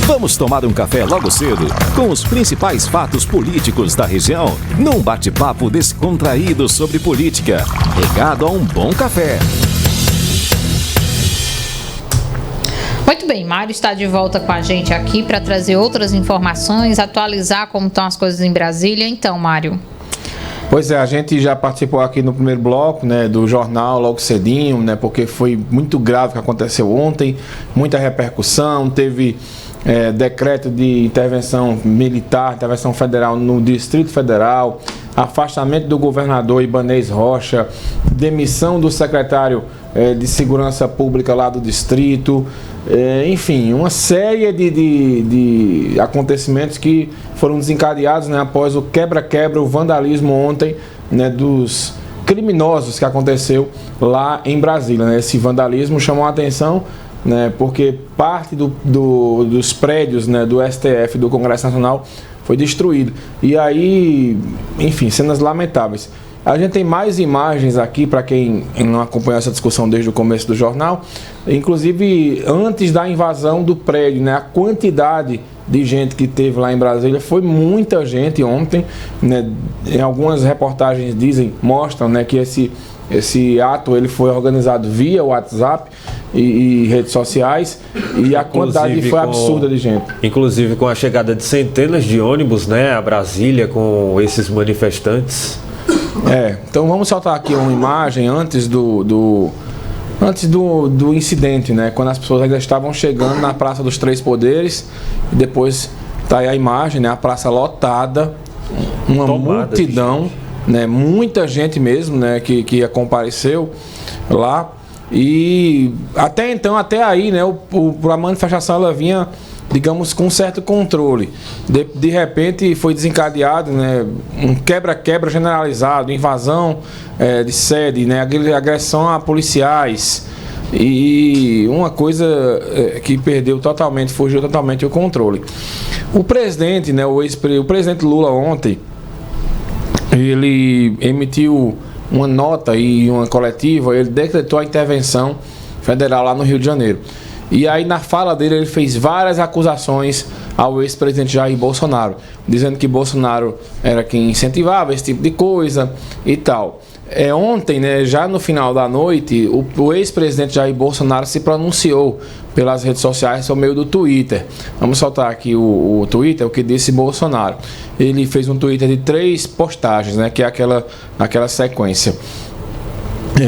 Vamos tomar um café logo cedo com os principais fatos políticos da região, num bate-papo descontraído sobre política, regado a um bom café. Muito bem, Mário está de volta com a gente aqui para trazer outras informações, atualizar como estão as coisas em Brasília. Então, Mário. Pois é, a gente já participou aqui no primeiro bloco, né, do jornal logo cedinho, né, porque foi muito grave o que aconteceu ontem, muita repercussão, teve decreto de intervenção militar, intervenção federal no Distrito Federal, afastamento do governador Ibanez Rocha, demissão do secretário de Segurança Pública lá do distrito, enfim, uma série de acontecimentos que foram desencadeados, né, após o quebra-quebra, o vandalismo ontem, né, dos criminosos que aconteceu lá em Brasília, né. Esse vandalismo chamou a atenção, né, porque parte dos prédios, né, do STF, do Congresso Nacional, foi destruído. E aí, enfim, cenas lamentáveis. A gente tem mais imagens aqui para quem não acompanhou essa discussão desde o começo do jornal. Inclusive, antes da invasão do prédio, né, a quantidade de gente que teve lá em Brasília foi muita gente ontem, né. Em algumas reportagens mostram, né, que esse ato ele foi organizado via WhatsApp e redes sociais, e a quantidade foi absurda de gente. Inclusive com a chegada de centenas de ônibus, né, a Brasília com esses manifestantes. Então vamos soltar aqui uma imagem antes do incidente, né, quando as pessoas ainda estavam chegando na Praça dos Três Poderes, e depois tá aí a imagem, né, a praça lotada, uma multidão, né, muita gente mesmo, né, que compareceu lá. E até então, até aí, né, a manifestação ela vinha, digamos, com um certo controle. De repente foi desencadeado, né, um quebra-quebra generalizado, invasão de sede, né, agressão a policiais, e uma coisa que fugiu totalmente o controle. O presidente, né, o presidente Lula ontem, ele emitiu uma nota e uma coletiva, ele decretou a intervenção federal lá no Rio de Janeiro. E aí na fala dele ele fez várias acusações ao ex-presidente Jair Bolsonaro, dizendo que Bolsonaro era quem incentivava esse tipo de coisa e tal. Ontem, né, já no final da noite, o ex-presidente Jair Bolsonaro se pronunciou pelas redes sociais por meio do Twitter. Vamos soltar aqui o Twitter, o que disse Bolsonaro. Ele fez um Twitter de 3 postagens, né, que é aquela sequência.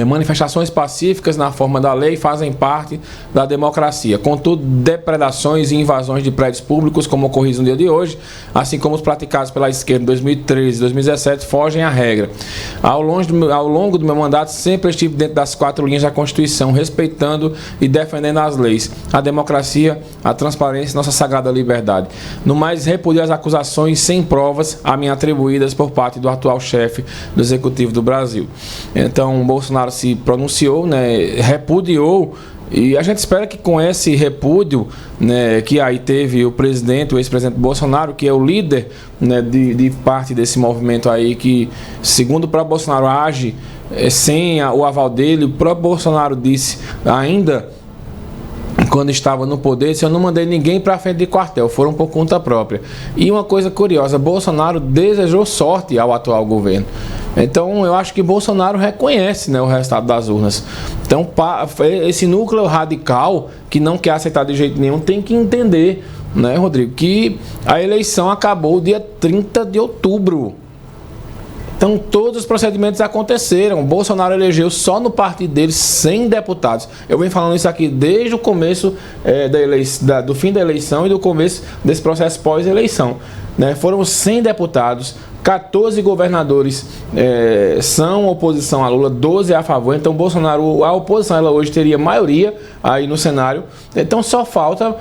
Manifestações pacíficas na forma da lei fazem parte da democracia. Contudo, depredações e invasões de prédios públicos, como ocorridos no dia de hoje, assim como os praticados pela esquerda em 2013 e 2017, fogem à regra. Ao longo do meu mandato, sempre estive dentro das 4 linhas da Constituição, respeitando e defendendo as leis, a democracia, a transparência e nossa sagrada liberdade. No mais, repudio as acusações sem provas a mim atribuídas por parte do atual chefe do Executivo do Brasil. Então, Bolsonaro se pronunciou, né, repudiou, e a gente espera que com esse repúdio, né, que aí teve o ex-presidente Bolsonaro, que é o líder, né, de parte desse movimento aí, que segundo o próprio Bolsonaro age sem o aval dele. O próprio Bolsonaro disse ainda, quando estava no poder, eu não mandei ninguém para frente de quartel, foram por conta própria. E uma coisa curiosa, Bolsonaro desejou sorte ao atual governo. Então eu acho que Bolsonaro reconhece, né, o resultado das urnas. Então esse núcleo radical que não quer aceitar de jeito nenhum tem que entender, né, Rodrigo, que a eleição acabou dia 30 de outubro. Então todos os procedimentos aconteceram. Bolsonaro elegeu só no partido dele 100 deputados. Eu venho falando isso aqui desde o começo do fim da eleição e do começo desse processo pós-eleição, né? Foram 100 deputados, 14 governadores são oposição a Lula, 12 a favor. Então Bolsonaro, a oposição, ela hoje teria maioria aí no cenário. Então só falta,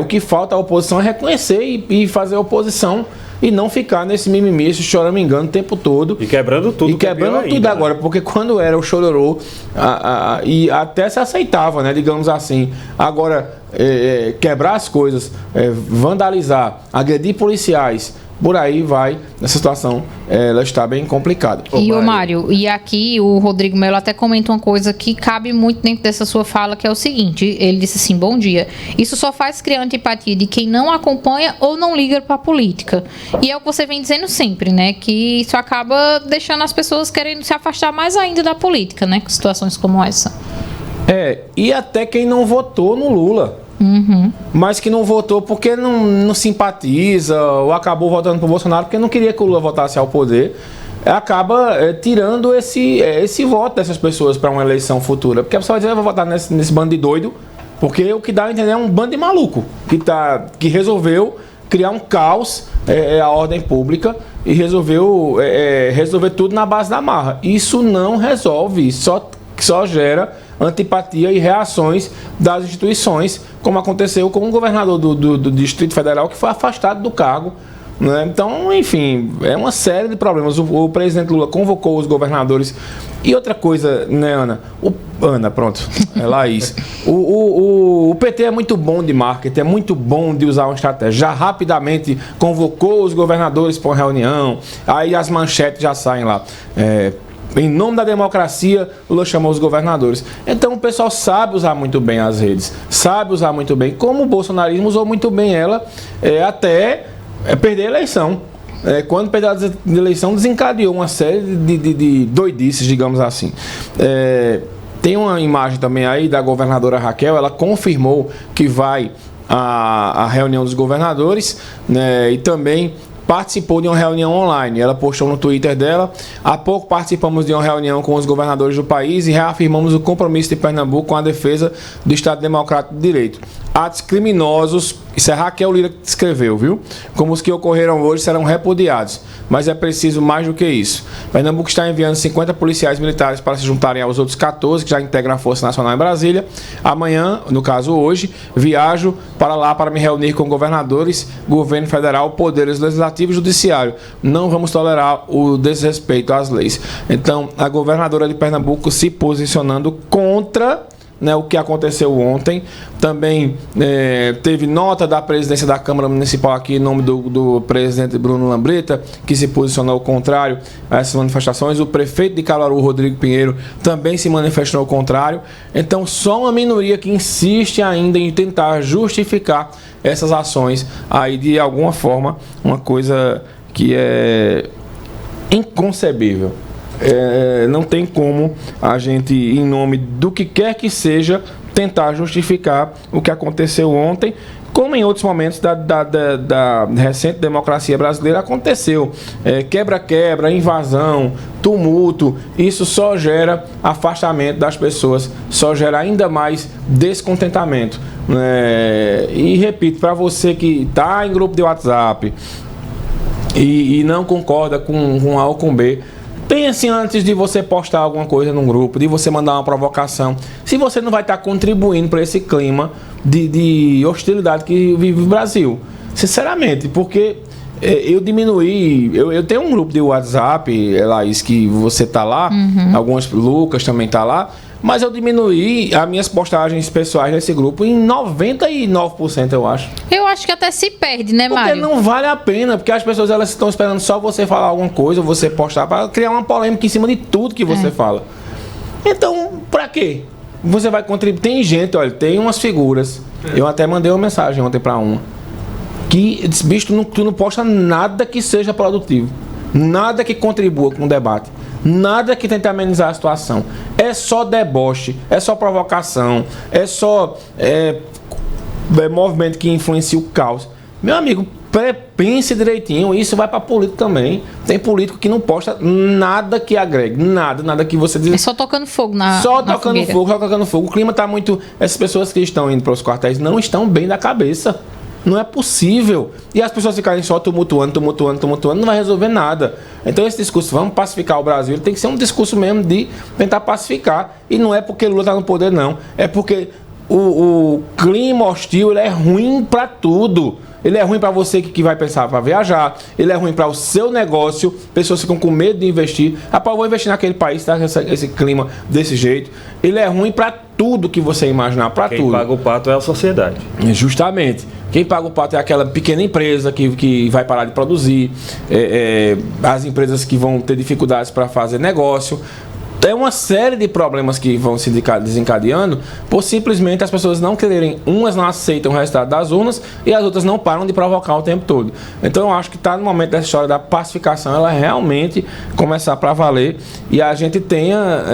o que falta a oposição é reconhecer e fazer a oposição, e não ficar nesse mimimi, esse choramingando o tempo todo. E quebrando tudo. E quebrando tudo ainda, agora, porque quando era o chororô, e até se aceitava, né, digamos assim. Agora, quebrar as coisas, vandalizar, agredir policiais, por aí vai, essa situação ela está bem complicada. E o Mário, e aqui o Rodrigo Melo até comenta uma coisa que cabe muito dentro dessa sua fala, que é o seguinte, ele disse assim, bom dia, isso só faz criar antipatia de quem não acompanha ou não liga para a política. E é o que você vem dizendo sempre, né, que isso acaba deixando as pessoas querendo se afastar mais ainda da política, né, com situações como essa. E até quem não votou no Lula. Mas que não votou porque não simpatiza ou acabou votando pro Bolsonaro porque não queria que o Lula voltasse ao poder, acaba tirando esse voto dessas pessoas para uma eleição futura. Porque a pessoa vai dizer, eu vou votar nesse bando de doido, porque o que dá a entender é um bando de maluco que resolveu criar um caos à ordem pública e resolveu resolver tudo na base da marra. Isso não resolve, só gera antipatia e reações das instituições, como aconteceu com o governador do Distrito Federal, que foi afastado do cargo, né? Então, enfim, é uma série de problemas. O presidente Lula convocou os governadores. E outra coisa, né, Ana? Laís. O PT é muito bom de marketing, é muito bom de usar uma estratégia. Já rapidamente convocou os governadores para uma reunião, aí as manchetes já saem lá. Em nome da democracia, Lula chamou os governadores. Então o pessoal sabe usar muito bem as redes, sabe usar muito bem, como o bolsonarismo usou muito bem ela até perder a eleição. Quando perdeu a eleição, desencadeou uma série de doidices, digamos assim. Tem uma imagem também aí da governadora Raquel, ela confirmou que vai à reunião dos governadores, né, e também participou de uma reunião online. Ela postou no Twitter dela: há pouco participamos de uma reunião com os governadores do país e reafirmamos o compromisso de Pernambuco com a defesa do Estado Democrático de Direito. Atos criminosos, isso é Raquel Lira que escreveu, viu? Como os que ocorreram hoje serão repudiados, mas é preciso mais do que isso. Pernambuco está enviando 50 policiais militares para se juntarem aos outros 14 que já integram a Força Nacional em Brasília. Amanhã, no caso hoje, viajo para lá para me reunir com governadores, governo federal, poderes legislativo e judiciário. Não vamos tolerar o desrespeito às leis. Então, a governadora de Pernambuco se posicionando contra, né, o que aconteceu ontem. Também teve nota da presidência da Câmara Municipal aqui em nome do presidente Bruno Lambreta, que se posicionou contrário a essas manifestações. O prefeito de Caruaru, Rodrigo Pinheiro, também se manifestou ao contrário. Então, só uma minoria que insiste ainda em tentar justificar essas ações aí de alguma forma, uma coisa que é inconcebível. Não tem como a gente, em nome do que quer que seja, tentar justificar o que aconteceu ontem, como em outros momentos da recente democracia brasileira aconteceu. Quebra-quebra, invasão, tumulto, isso só gera afastamento das pessoas, só gera ainda mais descontentamento. E repito, para você que está em grupo de WhatsApp e não concorda com A ou com B, pense antes de você postar alguma coisa num grupo, de você mandar uma provocação, se você não vai estar contribuindo para esse clima de hostilidade que vive o Brasil. Sinceramente, porque eu diminuí, eu tenho um grupo de WhatsApp, Laís, que você está lá, algumas, Lucas também está lá, mas eu diminuí as minhas postagens pessoais nesse grupo em 99%, eu acho. Eu acho que até se perde, né, Mário? Porque não vale a pena, porque as pessoas elas estão esperando só você falar alguma coisa, você postar, para criar uma polêmica em cima de tudo que você fala. Então, pra quê? Você vai contribuir. Tem gente, olha, tem umas figuras. Eu até mandei uma mensagem ontem pra uma. Que diz, bicho, tu não posta nada que seja produtivo. Nada que contribua com o debate. Nada que tente amenizar a situação. É só deboche, é só provocação, é só movimento que influencia o caos. Meu amigo, pense direitinho, isso vai para político também. Tem político que não posta nada que agregue, nada que você diz. É só tocando fogo só tocando fogo. O clima está muito... Essas pessoas que estão indo para os quartéis não estão bem da cabeça. Não é possível. E as pessoas ficarem só tumultuando, não vai resolver nada. Então esse discurso, vamos pacificar o Brasil, ele tem que ser um discurso mesmo de tentar pacificar. E não é porque Lula está no poder, não. É porque o clima hostil ele é ruim para tudo. ele é ruim para você que vai pensar para viajar, ele é ruim para o seu negócio, pessoas ficam com medo de investir. Rapaz, vou investir naquele país, tá? Esse clima desse jeito. Ele é ruim para tudo que você imaginar, para tudo. Quem paga o pato é a sociedade. Justamente. Quem paga o pato é aquela pequena empresa que vai parar de produzir, as empresas que vão ter dificuldades para fazer negócio. É uma série de problemas que vão se desencadeando por simplesmente as pessoas não quererem, umas não aceitam o resultado das urnas e as outras não param de provocar o tempo todo. Então eu acho que está no momento dessa história da pacificação, ela realmente começar para valer e a gente tenha,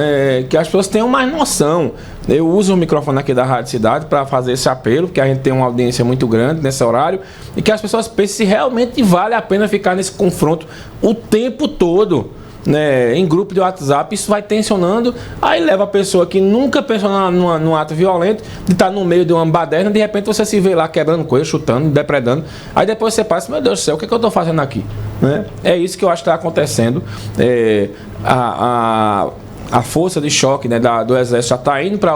que as pessoas tenham mais noção. Eu uso o microfone aqui da Rádio Cidade para fazer esse apelo, porque a gente tem uma audiência muito grande nesse horário, e que as pessoas pensem se realmente vale a pena ficar nesse confronto o tempo todo. Né, em grupo de WhatsApp, isso vai tensionando, aí leva a pessoa que nunca pensou num ato violento, de estar no meio de uma baderna, de repente você se vê lá quebrando coisa, chutando, depredando, aí depois você passa, meu Deus do céu, o que é que eu estou fazendo aqui? Né? É isso que eu acho que está acontecendo. A força de choque, né, do Exército já está indo para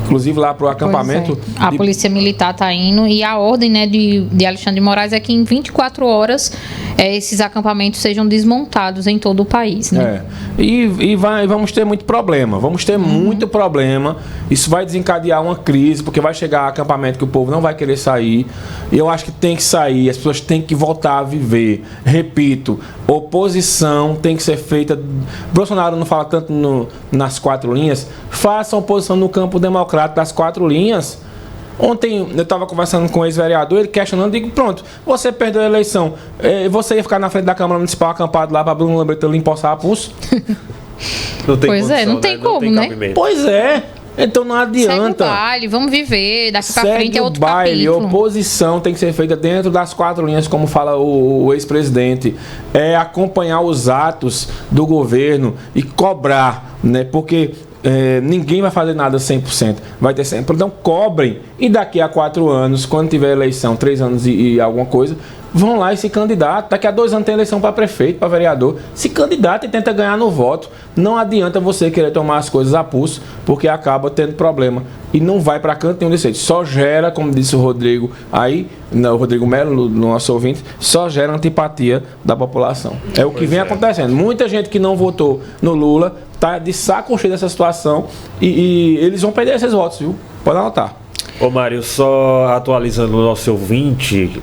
inclusive lá para o acampamento. A Polícia Militar está indo e a ordem, né, de Alexandre de Moraes é que em 24 horas esses acampamentos sejam desmontados em todo o país. Né? Vamos ter muito problema. Muito problema. Isso vai desencadear uma crise, porque vai chegar acampamento que o povo não vai querer sair. E eu acho que tem que sair, as pessoas têm que voltar a viver. Repito, oposição tem que ser feita. Bolsonaro não fala tanto nas 4 linhas. Faça oposição no campo democrático das 4 linhas. Ontem eu estava conversando com o ex-vereador, ele questionando, digo, pronto, você perdeu a eleição, você ia ficar na frente da Câmara Municipal acampado lá para Bruno Lambreta lhe empossar a pulso? Não tem pois condição, não tem como, né? Pois é. Então não adianta. Segue o baile, vamos viver, daqui pra frente é outro capítulo. Oposição tem que ser feita dentro das 4 linhas, como fala o ex-presidente. É acompanhar os atos do governo e cobrar, né? Porque ninguém vai fazer nada 100%. Vai ter sempre. Então cobrem. E daqui a 4 anos, quando tiver eleição, 3 anos e alguma coisa, vão lá e se candidatam. Daqui a 2 anos tem eleição para prefeito, para vereador. Se candidata e tenta ganhar no voto. Não adianta você querer tomar as coisas a pulso, porque acaba tendo problema. E não vai para canto nenhum desse jeito. Só gera, como disse o Rodrigo aí, o Rodrigo Melo, nosso ouvinte, só gera antipatia da população. É o que vem acontecendo. Muita gente que não votou no Lula está de saco cheio dessa situação e eles vão perder esses votos, viu? Pode anotar. Ô Mário, só atualizando o nosso ouvinte,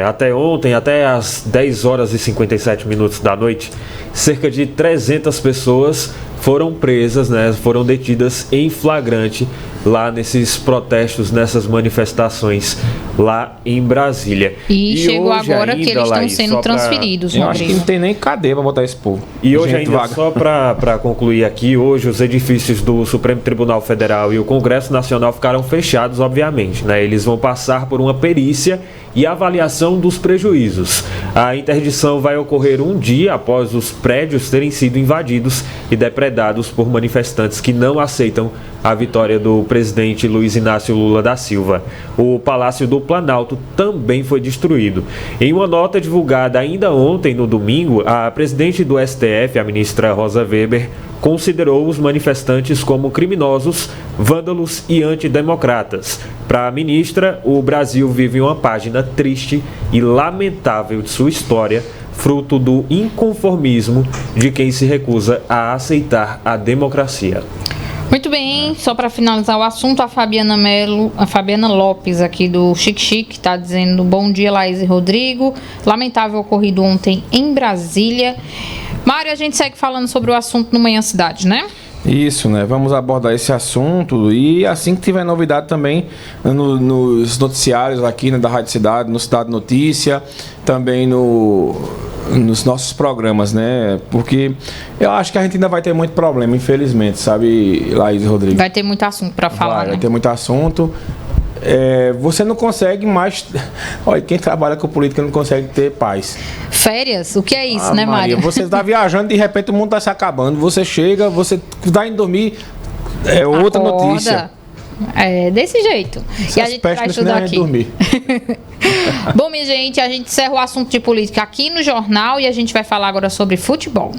até ontem, até às 10 horas e 57 minutos da noite, cerca de 300 pessoas foram presas, né, foram detidas em flagrante lá nesses protestos, nessas manifestações lá em Brasília. E chegou agora ainda, que eles estão sendo transferidos. Eu acho que não tem nem cadeia para botar esse povo. E hoje ainda, vaga. Só para concluir aqui, hoje os edifícios do Supremo Tribunal Federal e o Congresso Nacional ficaram fechados, obviamente, né? Eles vão passar por uma perícia e avaliação dos prejuízos. A interdição vai ocorrer um dia após os prédios terem sido invadidos e depredados por manifestantes que não aceitam a vitória do presidente Luiz Inácio Lula da Silva. O Palácio do Planalto também foi destruído. Em uma nota divulgada ainda ontem, no domingo, a presidente do STF, a ministra Rosa Weber, considerou os manifestantes como criminosos, vândalos e antidemocratas. Para a ministra, o Brasil vive uma página triste e lamentável de sua história, fruto do inconformismo de quem se recusa a aceitar a democracia. Muito bem, só para finalizar o assunto, a Fabiana Lopes aqui do Chique Chique está dizendo: bom dia, Laís e Rodrigo. Lamentável ocorrido ontem em Brasília. Mário, a gente segue falando sobre o assunto no Manhã Cidade, né? Isso, né? Vamos abordar esse assunto e assim que tiver novidade também nos noticiários aqui, né, da Rádio Cidade, no Cidade Notícia, também nos nossos programas, né? Porque eu acho que a gente ainda vai ter muito problema, infelizmente, sabe, Laís e Rodrigo? Vai ter muito assunto para falar, vai ter muito assunto. Você não consegue mais... Olha, quem trabalha com política não consegue ter paz. Férias? O que é isso, né, Maria? Você está viajando, de repente o mundo está se acabando. Você chega, você vai indo dormir, outra Acorda. Notícia. Desse jeito. Essas e a gente vai estudar aqui. Dormir. Bom, minha gente, a gente encerra o assunto de política aqui no jornal e a gente vai falar agora sobre futebol.